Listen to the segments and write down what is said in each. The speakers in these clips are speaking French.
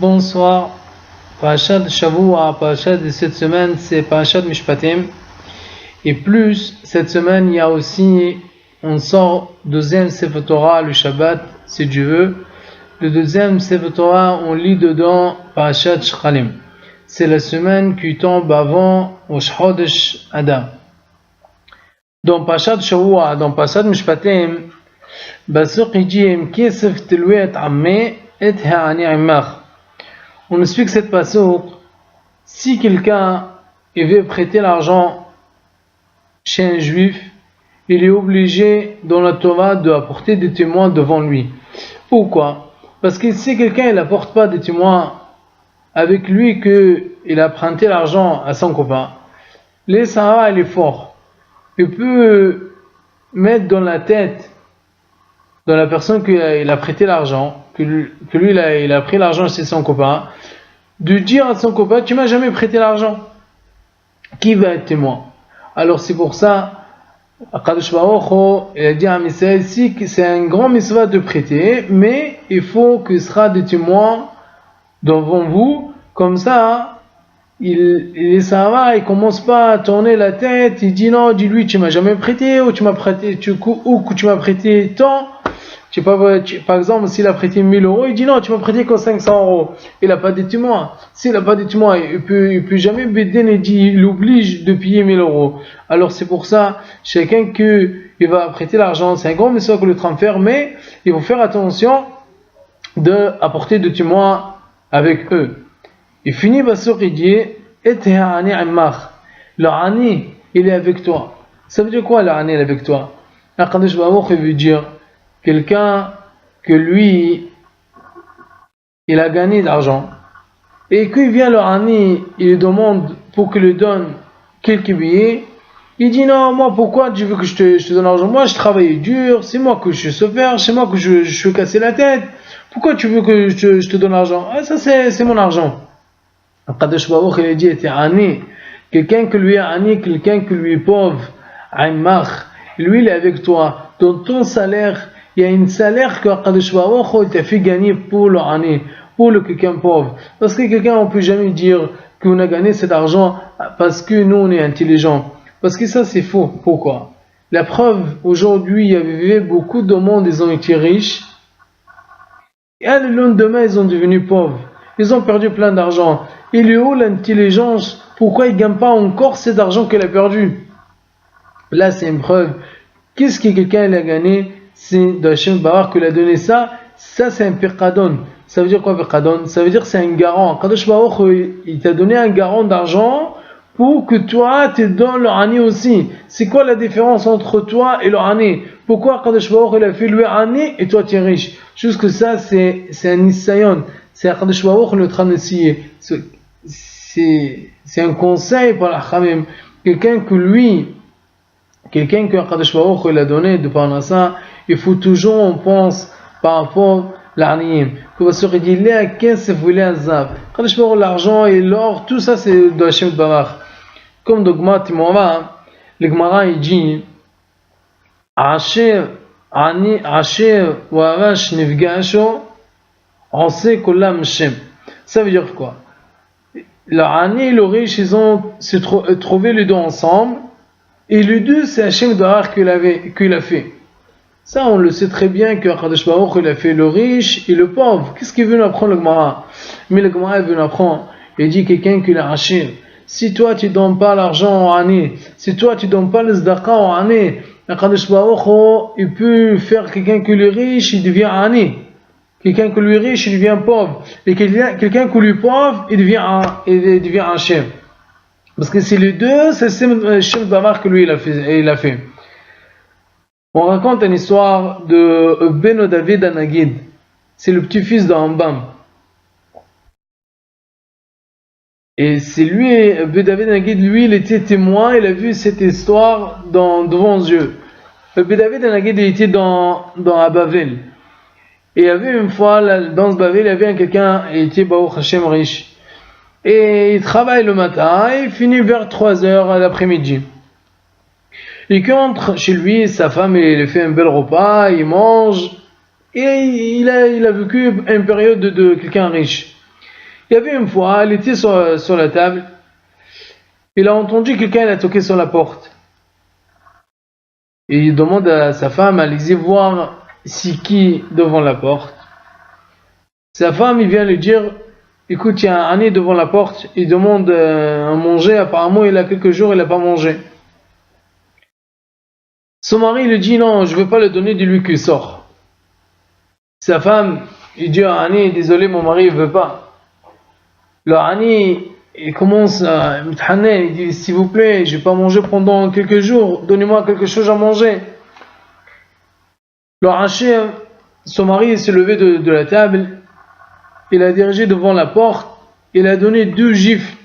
Bonsoir. Parashat Shavua, Parashat de cette semaine, c'est Parashat Mishpatim. Et plus, cette semaine, il y a aussi, on sort deuxième Sefer Torah, le Shabbat, si Dieu veut. Le deuxième Sefer Torah, on lit dedans Parashat Shchalim. C'est la semaine qui tombe avant Rosh Chodesh Adar. Dans Parashat Shavua, dans Parashat Mishpatim, Basur Kijim, Kesef Telouet Amme, et Ha'ani Ammach. On explique cette passage. Si quelqu'un veut prêter l'argent chez un juif, il est obligé dans la Torah d'apporter des témoins devant lui. Pourquoi? Parce que si quelqu'un n'apporte pas des témoins avec lui qu'il a prêté l'argent à son copain, le Sahara il est fort. Il peut mettre dans la tête de la personne qui a prêté l'argent, que lui il a pris l'argent chez son copain, de dire à son copain, tu m'as jamais prêté l'argent, qui va être témoin? Alors c'est pour ça, Akadosh Baruch Hu, il a dit à Misa ici que c'est un grand mitzvah de prêter, mais il faut que ce sera des témoins devant vous, comme ça, les Sahara, il commence pas à tourner la tête, il dit non, dis-lui tu m'as jamais prêté, ou tu m'as prêté tant. Par exemple, s'il a prêté 1000 euros, il dit non, tu m'as prêté que 500 euros. Il n'a pas de témoin. S'il n'a pas de témoin, il peut jamais Bédine et dit, il oblige de payer 1000 euros. Alors c'est pour ça, chacun il va prêter l'argent, c'est un grand message que le transfert, mais il faut faire attention d'apporter de témoins avec eux. Il finit par se dire, et ani ammach. Le ani, il est avec toi. Ça veut dire quoi le ani, il est avec toi? Akadosh Baruch Hu veut dire quelqu'un que lui, il a gagné de l'argent, et qu'il vient le ani, il lui demande pour qu'il lui donne quelques billets, il dit non, moi pourquoi tu veux que je te donne l'argent? Moi je travaille dur, c'est moi que je sais faire, c'est moi que je suis cassé la tête, pourquoi tu veux que je te donne l'argent? Ah, ça c'est mon argent. Kadosh Baruch il dit, t'es ani, quelqu'un que lui est ani, quelqu'un que lui est pauvre, aimach, lui il est avec toi, dans ton salaire, il y a un salaire que Kadosh Baruch Hu t'a fait gagner pour le ani, pour le quelqu'un pauvre. Parce que quelqu'un, on peut jamais dire qu'on a gagné cet argent parce que nous on est intelligent. Parce que ça c'est faux. Pourquoi? La preuve, aujourd'hui, il y avait beaucoup de monde, ils ont été riches. Et le lendemain, ils ont devenu pauvres. Ils ont perdu plein d'argent. Il est où l'intelligence? Pourquoi ils ne gagnent pas encore cet argent qu'il a perdu? Là, c'est une preuve. Qu'est-ce que quelqu'un a gagné? C'est d'Hachem Barak qu'il a donné ça. Ça, c'est un pirkadon. Ça veut dire quoi, pirkadon? Ça veut dire que c'est un garant. Kadosh Baruch il t'a donné un garant d'argent pour que toi, tu donnes le ani aussi. C'est quoi la différence entre toi et le ani? Pourquoi Kadosh Baruch il a fait le ani et toi, tu es riche? Juste que ça, c'est un nisayon. C'est Kadosh Baruch le train d'essayer. C'est un conseil pour la Khamim. Quelqu'un que Kadosh Baruch il a donné de par ça, il faut toujours, on pense, par rapport à l'arniyim. Que va se redire, les akens, vous voulez un zab. Kadosh Baruch l'argent et l'or, tout ça c'est de Hachem Barak. Comme dogma Timora, le Gemara il dit, Asher wa Arash nifgasho, on sait que l'âme Shem. Ça veut dire quoi? Le ani et le riche, ils ont trouvé les deux ensemble. Et les deux, c'est Hachem Barak qu'il a fait. Ça, on le sait très bien que Kadosh Baruch il a fait le riche et le pauvre. Qu'est-ce qu'il veut nous apprendre le Gemara? Mais le Gemara veut nous apprendre. Il dit quelqu'un qui l'a acheté. Si toi tu donnes pas l'argent en année, si toi tu donnes pas le zdaka en année, Kadosh Baruch il peut faire quelqu'un qui est riche, il devient année. Quelqu'un qui est riche, il devient pauvre. Et quelqu'un qui est pauvre, il devient un chef. Parce que c'est les deux, c'est le Shem Barak que lui il a fait. On raconte une histoire de Beno David Anagid. C'est le petit-fils de Rambam. Et c'est lui, Beno David Anagid, lui, il était témoin, il a vu cette histoire devant Dieu. Beno David Anagid, il était dans Bavel. Et il y avait une fois, dans ce Bavel, il y avait quelqu'un, il était Baruch Hashem riche. Et il travaille le matin, et il finit vers 3h à l'après-midi. Il rentre chez lui, sa femme, il fait un bel repas, il mange, et il a vécu une période de quelqu'un riche. Il y avait une fois, elle était sur la table, il a entendu quelqu'un il a toqué sur la porte. Et il demande à sa femme, allez-y voir si qui devant la porte. Sa femme, il vient lui dire, écoute, il y a un nez devant la porte, il demande à manger, apparemment il a quelques jours, il n'a pas mangé. Son mari lui dit, non, je ne veux pas le donner, dis-lui qu'il sort. Sa femme, il dit à Annie, désolé, mon mari ne veut pas. Le Annie, il commence à me traîner, il dit, s'il vous plaît, je n'ai pas mangé pendant quelques jours, donnez-moi quelque chose à manger. Le Hachim, son mari s'est levé de la table, il a dirigé devant la porte, il a donné 2 gifles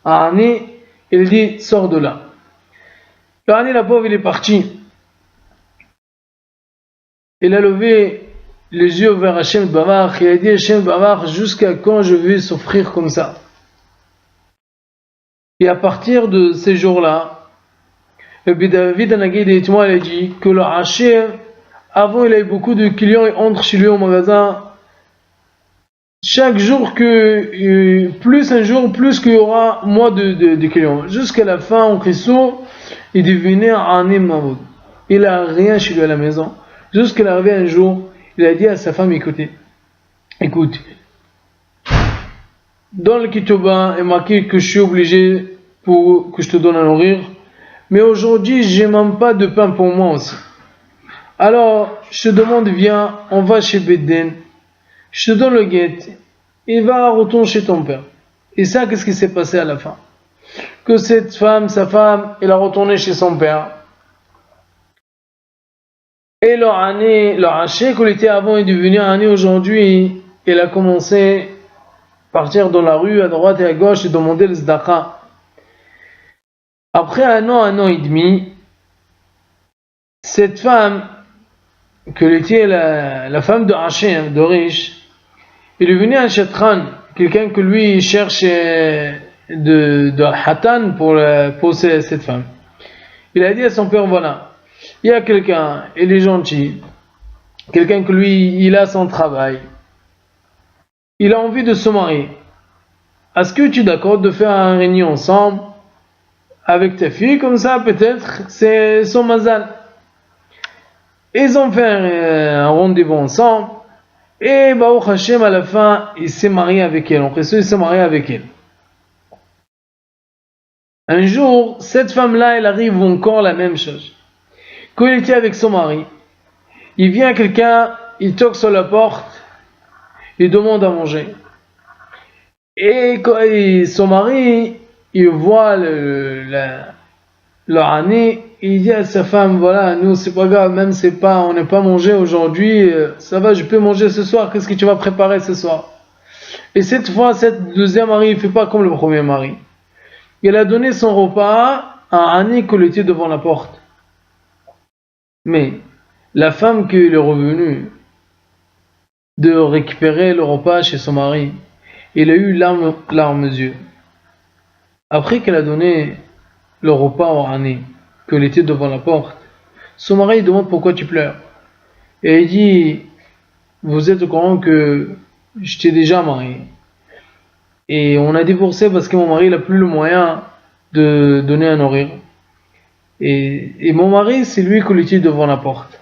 à Annie, il dit, sors de là. Le Annie, la pauvre, il est parti. Il a levé les yeux vers Hachem Barak, il a dit Hachem Barak, jusqu'à quand je vais souffrir comme ça? Et à partir de ces jours-là, David Anagid et moi, il a dit que le Hachem, avant il avait beaucoup de clients, ils entrent chez lui au magasin. Chaque jour plus un jour, plus qu'il y aura moins de clients. Jusqu'à la fin, en Christo, il devenait un Mamoud. Il n'a rien chez lui à la maison. Jusqu'à l'arrivée un jour, il a dit à sa femme, écoute, dans le Kituba, il est marqué que je suis obligé pour que je te donne à nourrir, mais aujourd'hui, je n'ai même pas de pain pour moi aussi. Alors, je te demande, viens, on va chez Bedden, je te donne le guet, et va retourner chez ton père. Et ça, qu'est-ce qui s'est passé à la fin? Que cette femme, sa femme, elle a retourné chez son père. Et leur haché qu'il était avant est devenu un année aujourd'hui, il a commencé à partir dans la rue à droite et à gauche et demander le zdaka. Après un an et demi, cette femme, que était la femme de haché, de riche, il est venu à un chatran, quelqu'un que lui cherche de hatan pour cette femme. Il a dit à son père, voilà, il y a quelqu'un, il est gentil, quelqu'un que lui, il a son travail, il a envie de se marier. Est-ce que tu es d'accord de faire un réunion ensemble avec ta fille, comme ça peut-être c'est son mazal. Ils ont fait un rendez-vous ensemble, et Baruch Hashem à la fin, il s'est marié avec elle, il s'est marié avec elle. Un jour, cette femme-là, elle arrive encore la même chose. Quand il était avec son mari, il vient quelqu'un, il toque sur la porte, il demande à manger. Et quand son mari, il voit le année, il dit à sa femme, voilà, nous c'est pas grave, même on n'est pas mangé aujourd'hui, ça va, je peux manger ce soir, qu'est-ce que tu vas préparer ce soir? Et cette fois, cette deuxième mari, il fait pas comme le premier mari. Il a donné son repas à Annie qui était devant la porte. Mais la femme qui est revenue de récupérer le repas chez son mari, il a eu larmes aux yeux. Après qu'elle a donné le repas à Annie, qu'elle était devant la porte, son mari demande pourquoi tu pleures. Et il dit, vous êtes au courant que je t'ai déjà marié. Et on a divorcé parce que mon mari n'a plus le moyen de donner à nourrir. Et mon mari, c'est lui qui l'était devant la porte.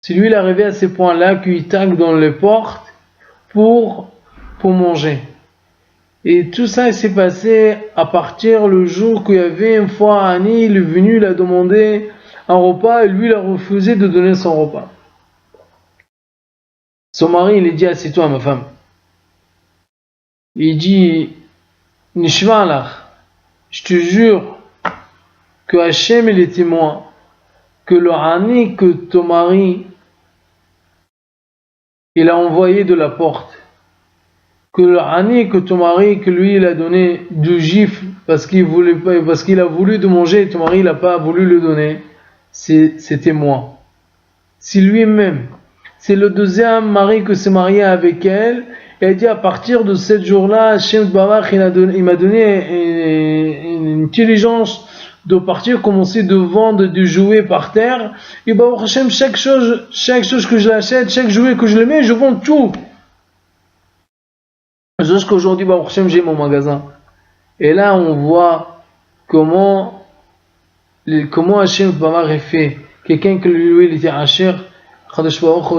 C'est lui, il est arrivé à ces points-là, qu'il tague dans les portes pour manger. Et tout ça s'est passé à partir le jour qu'il y avait une fois Annie, il est venu, il a demandé un repas et lui, il a refusé de donner son repas. Son mari, il a dit, assieds-toi ma femme. Il dit, Nishma Allah, je te jure que Hachem il est témoin que le Hani que ton mari il a envoyé de la porte, que le Hani que ton mari que lui il a donné du gifle parce qu'il a voulu de manger et ton mari il n'a pas voulu le donner, c'était moi. C'est lui-même. C'est le deuxième mari que s'est marié avec elle. Et elle dit à partir de ce jour-là, Hachem Barak il m'a donné une intelligence de partir, commencer de vendre des jouets par terre. Et Baruch Hachem, chaque chose que je l'achète, chaque jouet que je le mets, je vends tout. Jusqu'aujourd'hui, Baruch Hashem, j'ai mon magasin. Et là, on voit comment Hachem Bamar est fait. Quelqu'un que lui, il était Hachir,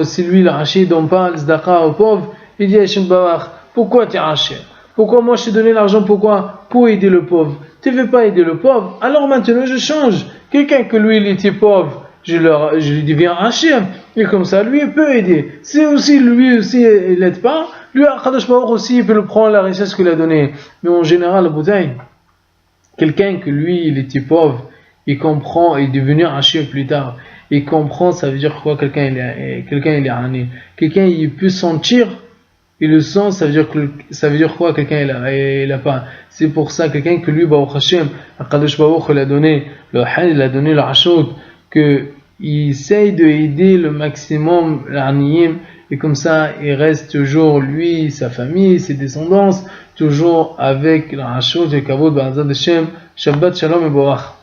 si lui, le Hachir, il donne pas le Zdaka aux pauvres, il dit Hachem Bamar, pourquoi tu es Hachir? Pourquoi moi je t'ai donné l'argent? Pourquoi? Pour aider le pauvre. Tu ne veux pas aider le pauvre? Alors maintenant je change. Quelqu'un que lui, il était pauvre, je lui deviens Hachir. Et comme ça, lui, il peut aider. Si aussi, lui aussi, il n'aide pas, lui, Akadosh Baruch aussi, il peut le prendre la richesse qu'il a donnée. Mais en général, la bouteille, quelqu'un que lui, il était pauvre, il comprend, il est devenu Hachir plus tard. Il comprend, ça veut dire quoi? Quelqu'un, il est ani. Quelqu'un, il peut sentir, il le sent, ça veut dire quoi? Quelqu'un, il a pas. C'est pour ça, quelqu'un que lui, Baruch Hashem, Akadosh Baruch, il a donné le hal, il a donné le hachot, que il essaye d'aider le maximum l'aniyim, et comme ça il reste toujours lui, sa famille, ses descendants, toujours avec le hachot et kavod ba'azad Hashem. Shabbat shalom et borach.